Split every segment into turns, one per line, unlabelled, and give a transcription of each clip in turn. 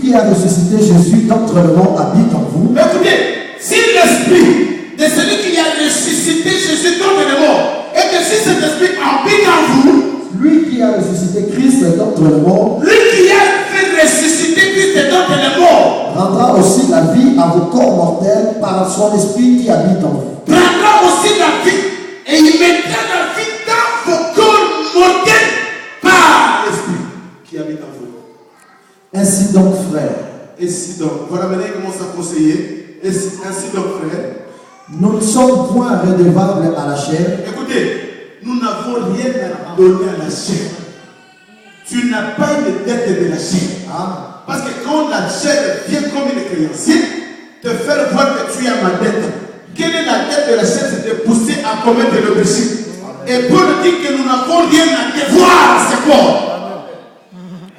qui a ressuscité Jésus d'entre les morts habite en vous.
Écoutez, si l'esprit de celui qui a ressuscité Jésus d'entre les morts, et que si cet esprit habite en vous,
lui qui a ressuscité Christ d'entre les morts,
lui qui a fait ressusciter Christ d'entre les morts,
rendra aussi la vie à vos corps mortels par son esprit qui habite en vous.
prendra aussi la vie, et il mettra la vie dans vos corps mortels par l'esprit qui habite en vous.
Ainsi donc, frères,
Ainsi donc, voilà maintenant il commence à conseiller. Ainsi donc, frère,
nous ne sommes point redevables à la chair.
écoutez, nous n'avons rien à donner à la chair. Tu n'as pas une dette de la chair.
Ah.
Parce que quand la chair vient comme une créancier, te faire voir que tu as ma dette. Quelle est la dette de la chair? C'est de pousser à commettre le péché. Et Paul dit que nous n'avons rien à devoir à ce corps.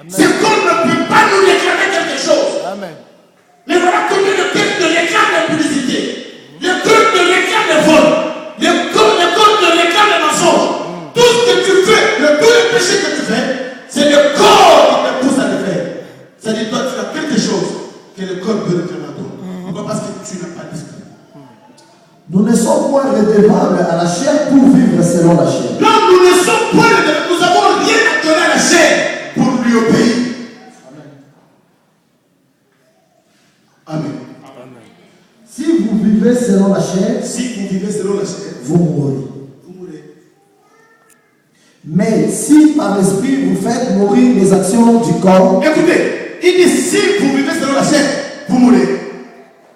Ce corps ne peut pas nous réclamer quelque chose.
Amen.
Mais voilà combien le cœur te réclame la publicité. Le cœur te réclame le vol. Le corps te réclame le mensonge. Tout ce que tu fais, tous les péchés que tu fais, c'est le corps qui te pousse à le faire. C'est-à-dire toi, tu as quelque chose que le corps peut réclamer à toi. Pourquoi? Parce que tu n'as pas d'esprit.
Nous ne sommes point redevables à la chair pour vivre selon la chair.
Non, nous ne sommes point redevables. Nous n'avons rien à donner à la chair pour lui obéir. Amen.
Si vous vivez selon la chair,
Si vous vivez selon la chair,
vous mourrez.
vous mourrez.
Mais si par l'esprit vous faites mourir les actions du corps,
Écoutez, il dit si vous vivez selon la chair, vous mourrez.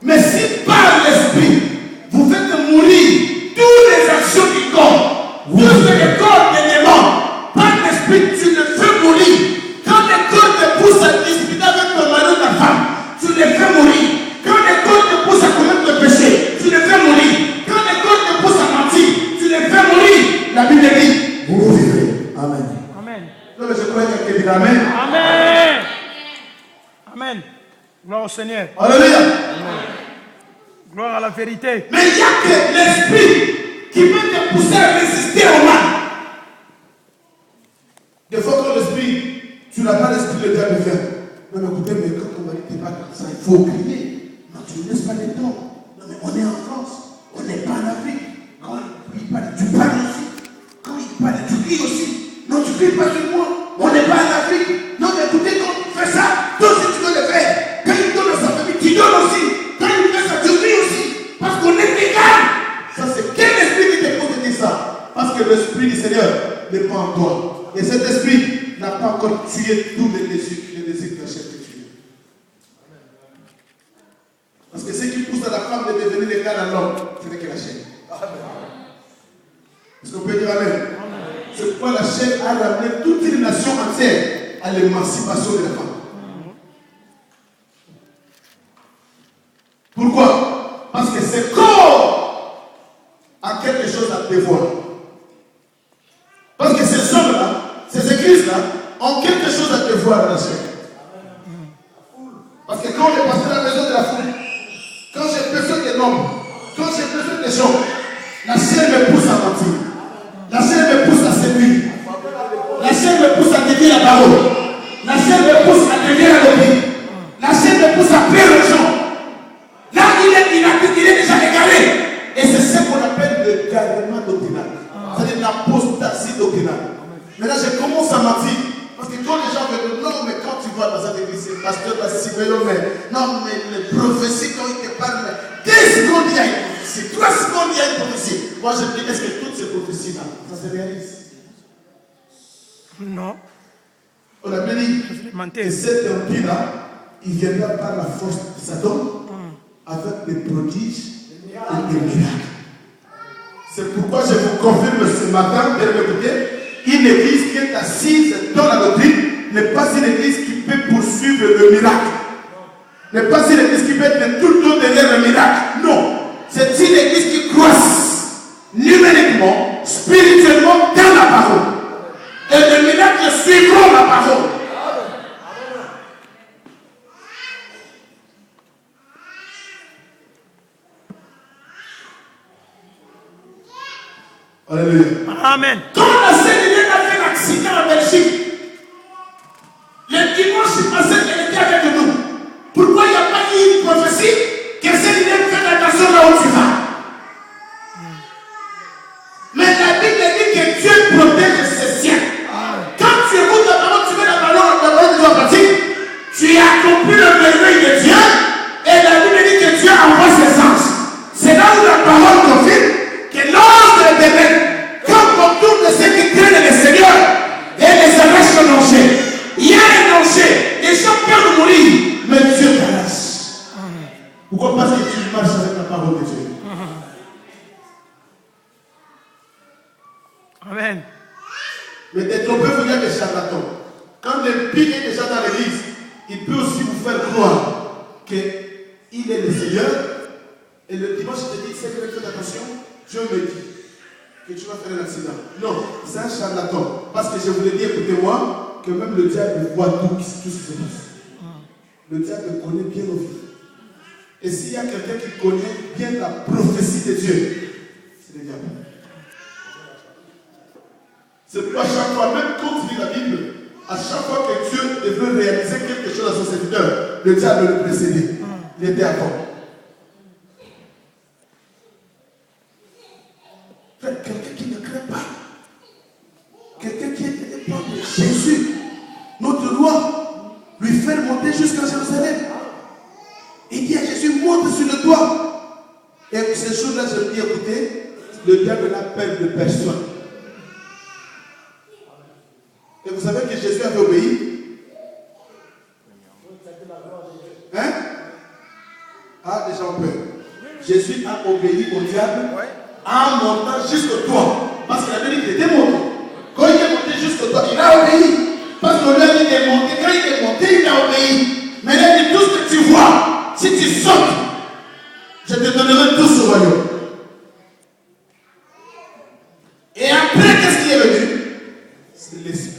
Mais si par l'esprit, vous faites mourir toutes les actions du corps, tout ce que le corps te demande, par l'esprit, tu le fais mourir. Quand le corps te pousse à discuter avec ton mari ou ta femme, tu le fais mourir. Quand le corps te pousse à commettre le péché, tu le fais mourir. Quand le corps te pousse à mentir, tu le fais mourir. La Bible dit,
vous vivrez. Amen.
Amen.
non mais je crois qu'il y a quelqu'un qui dit Amen.
Amen. Amen. Gloire au Seigneur.
Alléluia.
Gloire à la vérité.
Mais il n'y a que l'esprit qui peut te pousser à résister au mal. Des fois, quand l'esprit, tu n'as pas l'esprit, le diable vient. Non, mais écoutez, mais quand on va dire que t'es pas comme ça, il faut crier. Non, tu ne laisses pas les temps. Non, mais on est en France, on n'est pas en Afrique. Quand il parle, tu parles aussi. Quand il parle, tu cries aussi. Non, tu ne cries pas sur moi. On n'est pas en Afrique. Non, mais écoutez, quand tu fais ça, toi aussi tu dois le faire. Quand il donne à sa famille, tu donnes aussi. Quand il fait ça, tu cries aussi. Parce qu'on est égal. Ça, c'est quel esprit qui te pose de dire ça? Parce que l'esprit du Seigneur n'est pas en toi. Et cet esprit n'a pas encore tué tous les désirs de la chair que tu es. Parce que ce qui pousse à la femme de devenir égal à l'homme, ce n'est que la chair. Est-ce qu'on peut dire Amen? C'est pourquoi la chair a ramené toute une nation entière à l'émancipation de la femme. Pourquoi? Parce que ce corps a quelque chose à devoir. Parce que ces hommes-là, ces églises-là, ont quelque chose à devoir à la chair. Parce que quand on est passé à la maison de la foule, quand j'ai besoin des nombres, quand j'ai besoin des gens, la chair me pousse à mentir. La chair me pousse à séduire. La chair me pousse à dévier la parole. La chair me pousse à dévier la lobby. La chair me pousse à plaire aux gens. Là, il est déjà égaré. Et c'est ce qu'on appelle le garement doctrinal. C'est-à-dire l'apostasie doctrinale. Maintenant, je commence à mentir. Parce que quand les gens me disent, non, mais quand tu vas dans cette église, c'est pasteur, non, mais les prophéties, quand ils te parlent, 10 secondes, il y a une prophétie. 3 secondes, il y a une prophétie. Moi, je me dis, est-ce que toutes ces prophéties-là, ça se réalise?
Non.
On a bien dit que cet empire-là, il viendra par la force de Satan, avec des prodiges et des miracles. C'est pourquoi je vous confirme ce matin, bien écoutez, une église qui est assise dans la doctrine n'est pas une église qui peut poursuivre le miracle. N'est pas une église qui peut être tout le temps derrière le miracle. Non. C'est une église qui croisse numériquement, spirituellement dans la parole. Et les miracles suivront la parole. Alléluia.
Amen.
Quand la Seigneur a fait l'accident en Belgique, le dimanche passé, elle était avec nous. tu as accompli le merveille de Dieu, et la Bible dit que Dieu envoie ses anges. C'est là où la parole confirme que l'ange de l'éternel, comme autour de ceux qui craignent le Seigneur, et les arrache le danger. Il y a un danger, les gens peuvent mourir, mais Dieu t'arrache. Pourquoi? Parce que tu marches avec la parole de Dieu.
Amen.
Mais détromper, vous dire des charlatans. Quand l'impie est déjà dans l'église, il peut aussi vous faire croire qu'il est le Seigneur. Et le dimanche, il te dit, c'est que faites attention, Dieu me dit que tu vas faire un accident. Non, c'est un charlatan. Parce que je vous l'ai dit, écoutez-moi, que même le diable voit tout ce qui se passe. Le diable connaît bien nos vies. Et s'il y a quelqu'un qui connaît bien la prophétie de Dieu, c'est le diable. C'est pourquoi à chaque fois, même quand tu lis la Bible, à chaque fois que Dieu veut réaliser quelque chose à son serviteur, le diable le précédait. Il était avant. Quelqu'un qui ne craint pas. Quelqu'un qui est pas de Jésus. Notre loi lui fait monter jusqu'à Jérusalem. Il dit à Jésus, monte sur le toit. Et ces jours-là, je lui dis, écoutez, le diable n'a peur de personne. Et vous savez que Jésus avait obéi? Hein? Ah, déjà on peut. Jésus a obéi au diable en montant jusqu'au toit. Parce qu'il avait dit qu'il était monté. Quand il est monté jusqu'au toit, il a obéi. Parce qu'on lui a dit qu'il est monté. Quand il est monté, il a obéi. Mais il a dit, tout ce que tu vois, si tu sautes, je te donnerai tout ce royaume. Et après, qu'est-ce qui est venu? C'est l'Esprit.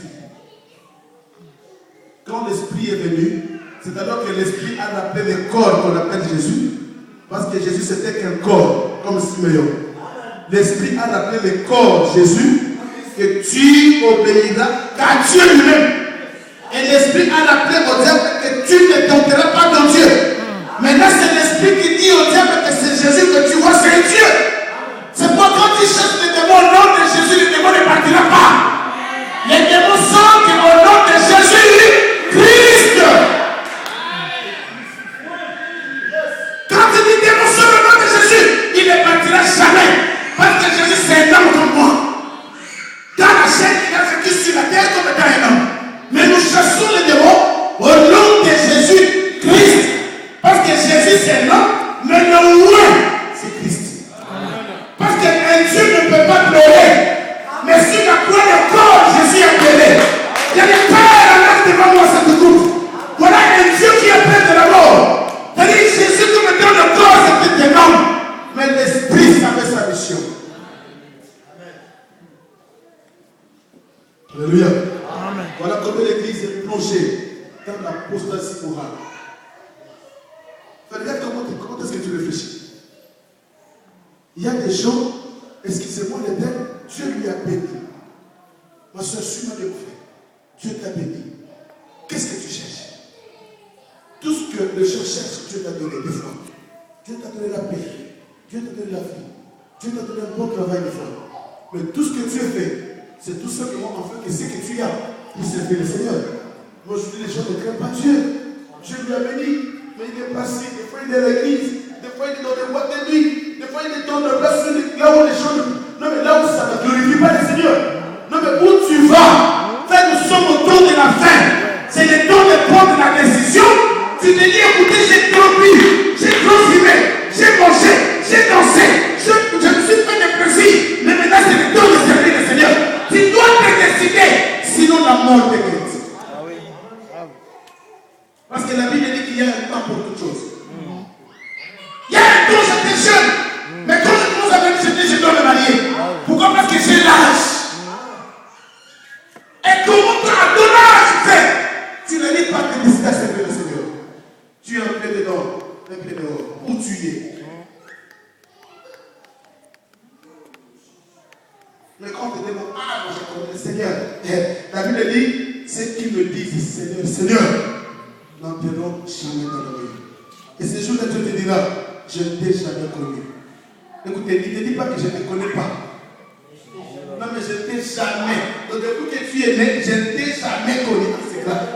Quand l'Esprit est venu, c'est alors que l'Esprit a rappelé le corps qu'on appelle Jésus. Parce que Jésus c'était qu'un corps, comme Simeon. L'Esprit a rappelé le corps Jésus, que tu obéiras qu'à Dieu lui-même. Et l'Esprit a rappelé au diable que tu ne tenteras pas dans Dieu. Maintenant c'est l'Esprit qui dit au diable que c'est Jésus que tu vois, c'est Dieu. C'est pourquoi quand tu cherches les démons au nom de Jésus, les démons ne partiront pas. Les démons sont au nom de Jésus. Christ. Quand tu dis démon sur le nom de Jésus, il ne partira jamais. Parce que Jésus c'est un homme comme moi. Dans la chair, il a vécu sur la terre comme étant un homme. Mais nous chassons les démons au nom de Jésus Christ. Parce que Jésus c'est un homme, mais le roi c'est Christ. Parce qu'un Dieu ne peut pas pleurer. Mais sur la croix de corps, Jésus a pleuré. Il y a des pères en devant moi cette coupe. Voilà un Dieu qui est près de la mort. C'est-à-dire Jésus comme étant le corps, c'était un homme. Mais l'Esprit savait sa mission. Alléluia. Amen. Voilà comment l'Église est plongée dans l'apostasie morale. Regarde comment est-ce que tu réfléchis. Il y a des gens, excusez-moi les termes, Dieu lui a béni. Ma soeur, suis-moi de mon frère. Dieu t'a béni. Qu'est-ce que tu cherches? Tout ce que les gens cherchent, Dieu t'a donné des fois. Dieu t'a donné la paix. Dieu t'a donné la vie. Dieu t'a donné un bon travail des fois. Mais tout ce que tu as fait, c'est tout simplement en fait que ce que tu as pour servir le Seigneur. Moi je dis les gens ne craignent pas Dieu. Dieu lui a béni. Mais il est passé. Des fois il est à l'église. Des fois il est dans les boîtes de nuit. Des fois il est dans le place là où les gens. Non mais là où ça ne glorifie pas le Seigneur. Non mais où tu vas? Nous sommes au tour de la fin. C'est le temps de prendre la décision. Tu te dis, écoutez, j'ai trop bu, j'ai trop fumé, j'ai mangé, j'ai dansé, je me suis fait des plaisirs. Mais maintenant, c'est le temps de servir le Seigneur. Tu dois te décider, sinon la mort te quitte. Parce que la Bible dit qu'il y a un temps pour toute chose. Il y a un temps, j'étais jeune. Mais quand je commence à venir, je dis, je dois me marier. Pourquoi? Parce que j'ai l'âge. Et comment à ton âge, tu ne lis pas tes décisions à servir le Seigneur. Tu es en plein dedans, un plein dehors. Où tu es? Mais quand tu dis, ah, moi je connais le Seigneur. La Bible dit, ceux qui me disent, Seigneur, Seigneur, n'entreront jamais dans le royaume. Et ce jour-là, Dieu te dira, je ne t'ai jamais connu. Écoutez, il ne te dit pas que je ne te connais pas. Non, mais je ne t'ai jamais. Donc, depuis que tu es né, je ne t'ai jamais connu. C'est grave.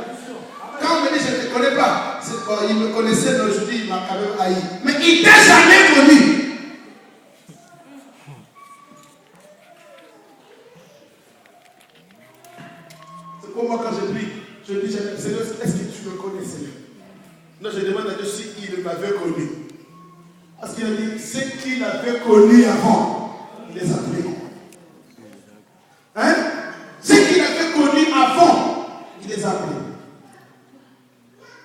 Quand on me dit je ne te connaît pas. Il me connaissait, mais aujourd'hui, il m'a quand même haï. Mais il t'a jamais connu. C'est pour moi quand je prie, je dis, Seigneur, est-ce que tu me connais, Seigneur? Non, je demande à Dieu s'il m'avait connu. Parce qu'il a dit, ceux qu'il avait connus avant, il les a pris. Hein? Ceux qu'il avait connus avant, il les a pris.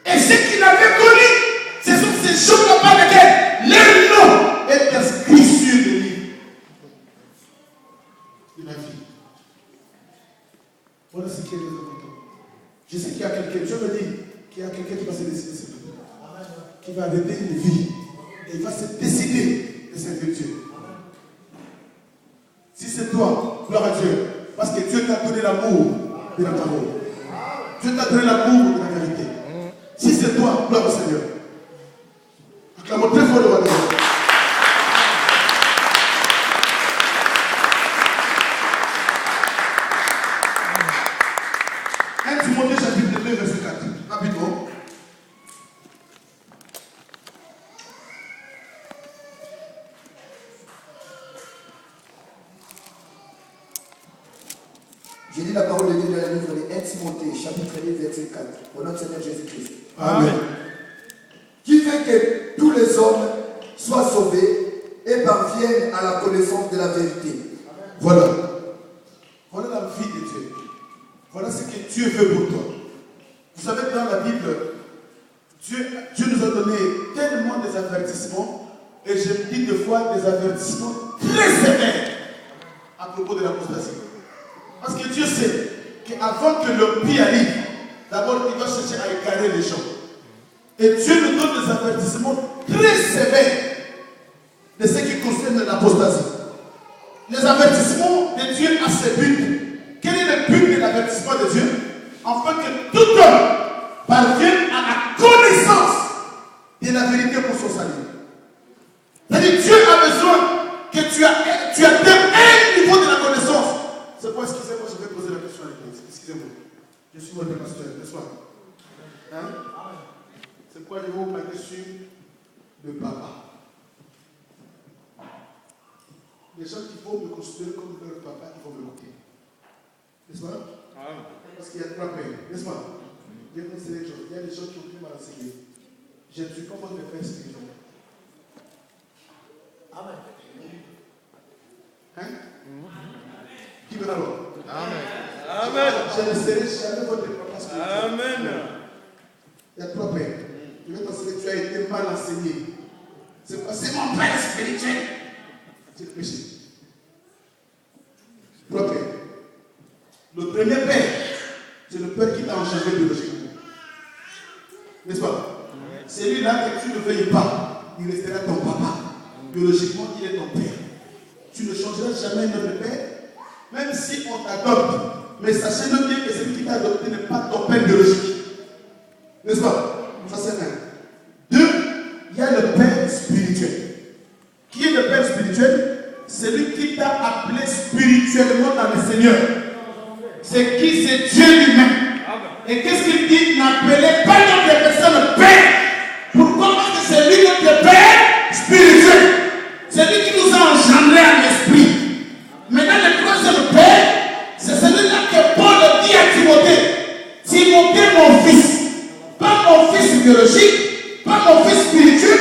Et ceux qu'il avait connus, ce sont ces choses par lesquelles leur nom est inscrit sur le livre de la vie. Voilà ce qui est important. Je sais qu'il y a quelqu'un, je me dis qu'il y a quelqu'un qui va se décider, qui va arrêter une vie et il va se décider de servir Dieu. Si c'est toi, gloire à Dieu, parce que Dieu t'a donné l'amour de la parole. Dieu t'a donné l'amour de la vérité. Si c'est toi, gloire au Seigneur. Acclamons très fort le roi de Dieu. 1 Timothée chapitre 2, verset 4. Rapidement.
J'ai dit la parole de Dieu dans le livre de 1 Timothée, chapitre 1, verset 4. Au nom de Seigneur Jésus-Christ.
Amen.
Qui fait que tous les hommes soient sauvés et parviennent à la connaissance de la vérité.
Voilà. Voilà la vie de Dieu. Voilà ce que Dieu veut pour toi. Vous savez, dans la Bible, Dieu nous a donné tellement des avertissements, et je me dis des fois des avertissements très sévères à propos de l'apostasie. Parce que Dieu sait qu'avant que le pire arrive, d'abord il doit chercher à égarer les gens. Et Dieu nous donne des avertissements très sévères de ce qui concerne l'apostasie. Les avertissements de Dieu à ses buts. Quel est le but de l'avertissement de Dieu? Afin que tout homme parvienne à la connaissance de la vérité pour son salut. C'est-à-dire Dieu a besoin que tu atteignes un niveau de la connaissance. C'est pourquoi, excusez-moi, je vais poser la question à l'église. Excusez-moi. Je suis votre pasteur, n'est-ce pas? Hein? C'est pourquoi je vais vous parler sur le papa. Les gens qui vont me considérer comme leur papa, ils vont me écouter. N'est-ce pas? Parce qu'il y a trois pères, n'est-ce pas? Je vais vous dire les choses. Il y a des gens qui ont pu m'enseigner. Je ne suis pas votre père spirituel. Amen. Hein? Qui veut alors?
Amen.
Amen. Je ne serai jamais votre papa spirituel.
Amen.
Il y a trois pères. Je vais t'enseigner que tu as été mal enseigné. C'est mon père spirituel. C'est le péché. Trois pères. Le premier père, c'est le père qui t'a engendré biologiquement. N'est-ce pas? Celui-là que tu ne veuilles pas, il restera ton papa. Biologiquement, il est ton père. Tu ne changeras jamais notre père, même si on t'adopte. Mais sachez-le bien que celui qui t'a adopté n'est pas ton père biologique. N'est-ce pas? Ça c'est un. Deux, il y a le père spirituel. Qui est le père spirituel? Celui qui t'a appelé spirituellement dans le Seigneur. C'est qui? C'est Dieu lui-même. Et qu'est-ce qu'il dit? N'appelez pas notre personne père. Pourquoi? Parce que c'est lui notre père spirituel. C'est lui qui nous a engendrés en esprit. Maintenant, le troisième père, c'est celui-là que Paul dit à Timothée. Timothée, mon fils. Pas mon fils biologique, pas mon fils spirituel,